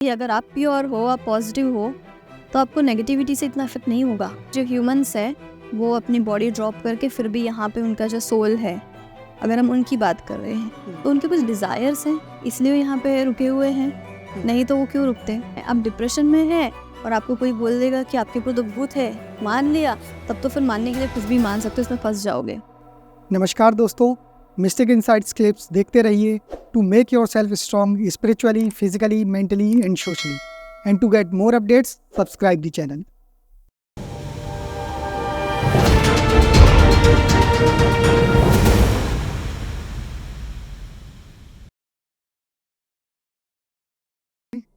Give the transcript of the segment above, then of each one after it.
अगर आप प्योर हो, आप पॉजिटिव हो, तो आपको नेगेटिविटी से इतना इफेक्ट नहीं होगा। जो ह्यूमंस है वो अपनी बॉडी ड्रॉप करके फिर भी यहाँ पे उनका जो सोल है, अगर हम उनकी बात कर रहे हैं तो उनके कुछ डिज़ायर्स हैं, इसलिए वो यहाँ पे रुके हुए हैं, नहीं तो वो क्यों रुकते हैं। आप डिप्रेशन में हैं और आपको कोई बोल देगा कि आपके ऊपर तो भूत है, मान लिया, तब तो फिर मानने के लिए कुछ भी मान सकते हो, इसमें फंस जाओगे। नमस्कार दोस्तों, मिस्टिक इनसाइट्स क्लिप्स देखते रहिए to make yourself strong spiritually, physically, mentally and socially. And to get more updates subscribe the channel.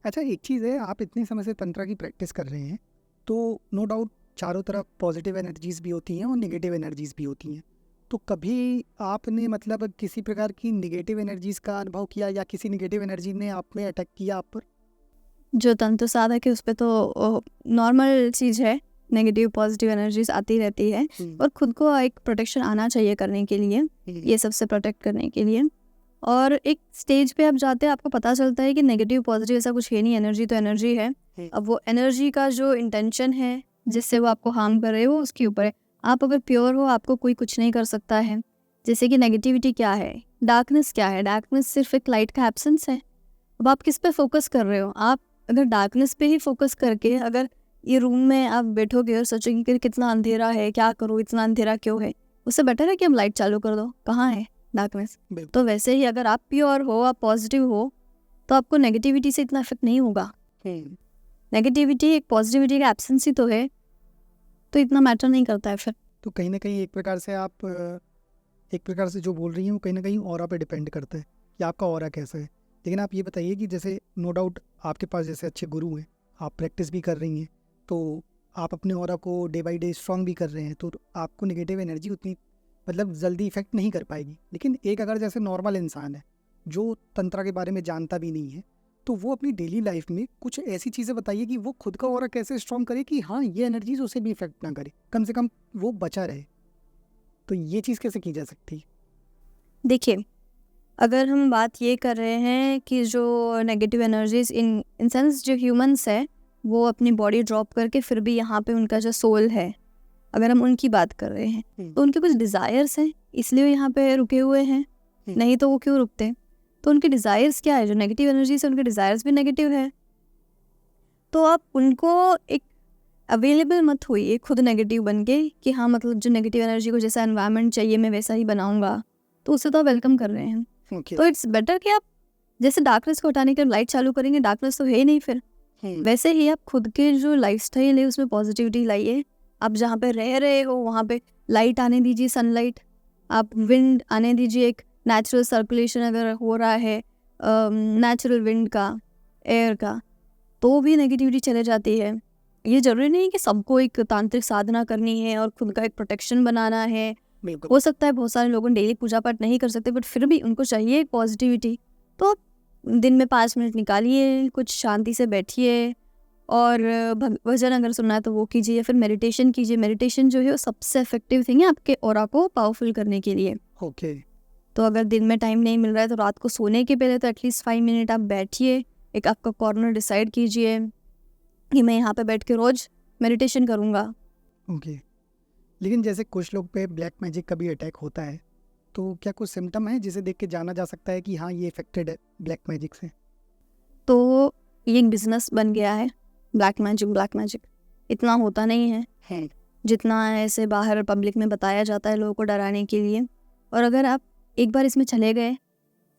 अच्छा, एक चीज़ है, आप इतने समय से तंत्रा की प्रैक्टिस कर रहे हैं तो नो डाउट चारों तरफ पॉजिटिव एनर्जीज भी होती हैं और नेगेटिव एनर्जीज भी होती हैं। तो कभी आपने मतलब किसी प्रकार की नेगेटिव एनर्जीज का अनुभव किया या किसी नेगेटिव एनर्जी ने आप में अटैक किया आप पर? जो तंत्र साधक है उस पर तो नॉर्मल चीज़ है, नेगेटिव पॉजिटिव एनर्जीज आती रहती है और खुद को एक प्रोटेक्शन आना चाहिए करने के लिए, ये सबसे प्रोटेक्ट करने के लिए। और एक स्टेज पे आप जाते हैं, आपको पता चलता है कि नेगेटिव पॉजिटिव ऐसा कुछ है नहीं, एनर्जी तो एनर्जी है। अब वो एनर्जी का जो इंटेंशन है जिससे वो आपको हार्म कर रहे हो उसके ऊपर है। आप अगर प्योर हो आपको कोई कुछ नहीं कर सकता है। जैसे कि नेगेटिविटी क्या है, डार्कनेस क्या है, डार्कनेस सिर्फ एक लाइट का एब्सेंस है। अब आप किस पे फोकस कर रहे हो? आप अगर डार्कनेस पे ही फोकस करके अगर ये रूम में आप बैठोगे और सोचोगे कि कितना अंधेरा है, क्या करूँ, इतना अंधेरा क्यों है, उससे बेटर है कि हम लाइट चालू कर दो। कहाँ है डार्कनेस? तो वैसे ही अगर आप प्योर हो, आप पॉजिटिव हो, तो आपको नेगेटिविटी से इतना इफेक्ट नहीं होगा। नेगेटिविटी एक पॉजिटिविटी का एब्सेंस ही तो है, तो इतना मैटर नहीं करता है फिर। तो कहीं ना कहीं एक प्रकार से आप एक प्रकार से जो बोल रही हैं वो कहीं ना कहीं ऑरा पे डिपेंड करता है कि आपका ऑरा कैसा है। लेकिन आप ये बताइए कि जैसे नो डाउट आपके पास जैसे अच्छे गुरु हैं, आप प्रैक्टिस भी कर रही हैं, तो आप अपने ऑरा को डे बाई डे स्ट्रॉन्ग भी कर रहे हैं, तो आपको नेगेटिव एनर्जी उतनी मतलब जल्दी इफेक्ट नहीं कर पाएगी। लेकिन एक अगर जैसे नॉर्मल इंसान है जो तंत्रा के बारे में जानता भी नहीं है, तो वो अपनी डेली लाइफ में कुछ ऐसी चीज़ें बताइए कि वो खुद का ऑरा कैसे स्ट्रॉन्ग करे कि हाँ ये एनर्जीज उसे भी इफेक्ट ना करे, कम से कम वो बचा रहे। तो ये चीज़ कैसे की जा सकती है? देखिए, अगर हम बात ये कर रहे हैं कि जो नेगेटिव एनर्जीज इन सेंस जो ह्यूमंस है वो अपनी बॉडी ड्रॉप करके फिर भी यहाँ पे उनका जो सोल है, अगर हम उनकी बात कर रहे हैं तो उनके कुछ डिज़ायर्स हैं, इसलिए वो यहाँ पे रुके हुए हैं, नहीं तो वो क्यों रुकते। तो उनके डिज़ायर्स क्या है? जो नेगेटिव एनर्जी से उनके डिज़ायर्स भी नेगेटिव है। तो आप उनको एक अवेलेबल मत होइए खुद नेगेटिव बन के कि हाँ मतलब जो नेगेटिव एनर्जी को जैसा एनवायरनमेंट चाहिए मैं वैसा ही बनाऊंगा, तो उससे तो आप वेलकम कर रहे हैं। तो इट्स बेटर कि आप जैसे डार्कनेस को हटाने के लिए लाइट चालू करेंगे, डार्कनेस तो है ही नहीं फिर। वैसे ही आप खुद के जो लाइफस्टाइल है उसमें पॉजिटिविटी लाइए। आप जहाँ पे रह रहे हो वहाँ पे लाइट आने दीजिए, सनलाइट, आप विंड आने दीजिए, एक नेचुरल सर्कुलेशन अगर हो रहा है नेचुरल विंड का, एयर का, तो भी नेगेटिविटी चले जाती है। ये जरूरी नहीं कि सबको एक तांत्रिक साधना करनी है और खुद का एक प्रोटेक्शन बनाना है। हो सकता है बहुत सारे लोग डेली पूजा पाठ नहीं कर सकते, बट फिर भी उनको चाहिए एक पॉजिटिविटी। तो आप दिन में 5 मिनट निकालिए, कुछ शांति से बैठिए और भजन अगर सुनना है तो वो कीजिए, या फिर मेडिटेशन कीजिए। मेडिटेशन जो है वो सबसे इफेक्टिव थिंग है आपके ऑरा को पावरफुल करने के लिए। तो अगर दिन में टाइम नहीं मिल रहा है तो रात को सोने के पहले तो एटलीस्ट 5 मिनट आप बैठिए, एक आपका कॉर्नर डिसाइड कीजिए कि मैं यहाँ पे बैठ के रोज मेडिटेशन करूँगा। लेकिन जैसे कुछ लोग पे ब्लैक मैजिक का भी अटैक होता है, तो क्या कुछ सिम्टम है जिसे देख के जाना जा सकता है कि हाँ ये इफेक्टेड है ब्लैक मैजिक से? तो ये एक बिजनेस बन गया है ब्लैक मैजिक इतना होता नहीं है जितना ऐसे बाहर पब्लिक में बताया जाता है लोगों को डराने के लिए। और अगर आप एक बार इसमें चले गए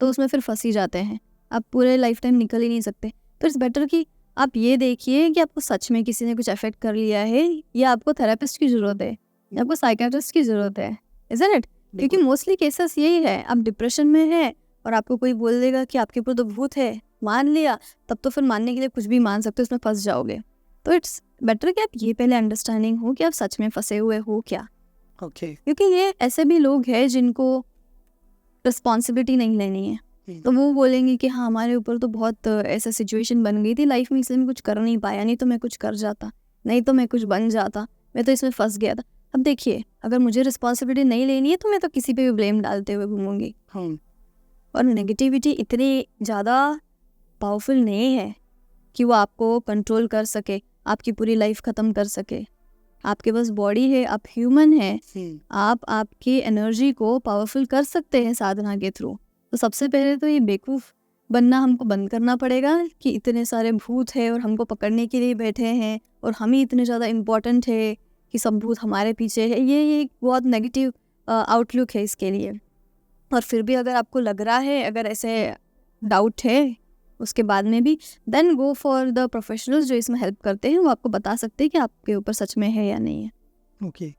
तो उसमें फिर फंस ही जाते हैं, आप पूरे लाइफ टाइम निकल ही नहीं सकते। तो इट्स बेटर कि आप ये देखिए कि आपको सच में किसी ने कुछ अफेक्ट कर लिया है या आपको थेरेपिस्ट की ज़रूरत है या आपको साइकियाट्रिस्ट की ज़रूरत है, इज़न्ट इट? क्योंकि मोस्टली केसेस यही है, आप डिप्रेशन में है और आपको कोई बोल देगा कि आपके ऊपर तो भूत है, मान लिया, तब तो फिर मानने के लिए कुछ भी मान सकते हो, उसमें फंस जाओगे। तो इट्स बेटर कि आप ये पहले अंडरस्टैंडिंग हो कि आप सच में फंसे हुए हो क्या। क्योंकि ये ऐसे भी लोग हैं जिनको रिस्पॉन्सिबिलिटी नहीं लेनी है, तो वो बोलेंगे कि हाँ हमारे ऊपर तो बहुत ऐसा सिचुएशन बन गई थी लाइफ में, इसलिए मैं कुछ कर नहीं पाया, नहीं तो मैं कुछ कर जाता, नहीं तो मैं कुछ बन जाता, मैं तो इसमें फंस गया था। अब देखिए, अगर मुझे रिस्पॉन्सिबिलिटी नहीं लेनी है तो मैं तो किसी पे भी ब्लेम डालते हुए घूमूंगी। और नेगेटिविटी इतनी ज़्यादा पावरफुल नहीं है कि वो आपको कंट्रोल कर सके, आपकी पूरी लाइफ ख़त्म कर सके। आपके पास बॉडी है, आप ह्यूमन हैं, आप आपकी एनर्जी को पावरफुल कर सकते हैं साधना के थ्रू। तो सबसे पहले तो ये बेवकूफ़ बनना हमको बंद करना पड़ेगा कि इतने सारे भूत हैं और हमको पकड़ने के लिए बैठे हैं और हम ही इतने ज़्यादा इम्पोर्टेंट है कि सब भूत हमारे पीछे है। ये एक बहुत नेगेटिव आउटलुक है इसके लिए। और फिर भी अगर आपको लग रहा है, अगर ऐसे डाउट है उसके बाद में भी, then go for the professionals जो इसमें हेल्प करते हैं। वो आपको बता सकते हैं कि आपके ऊपर सच में है या नहीं है। ओके।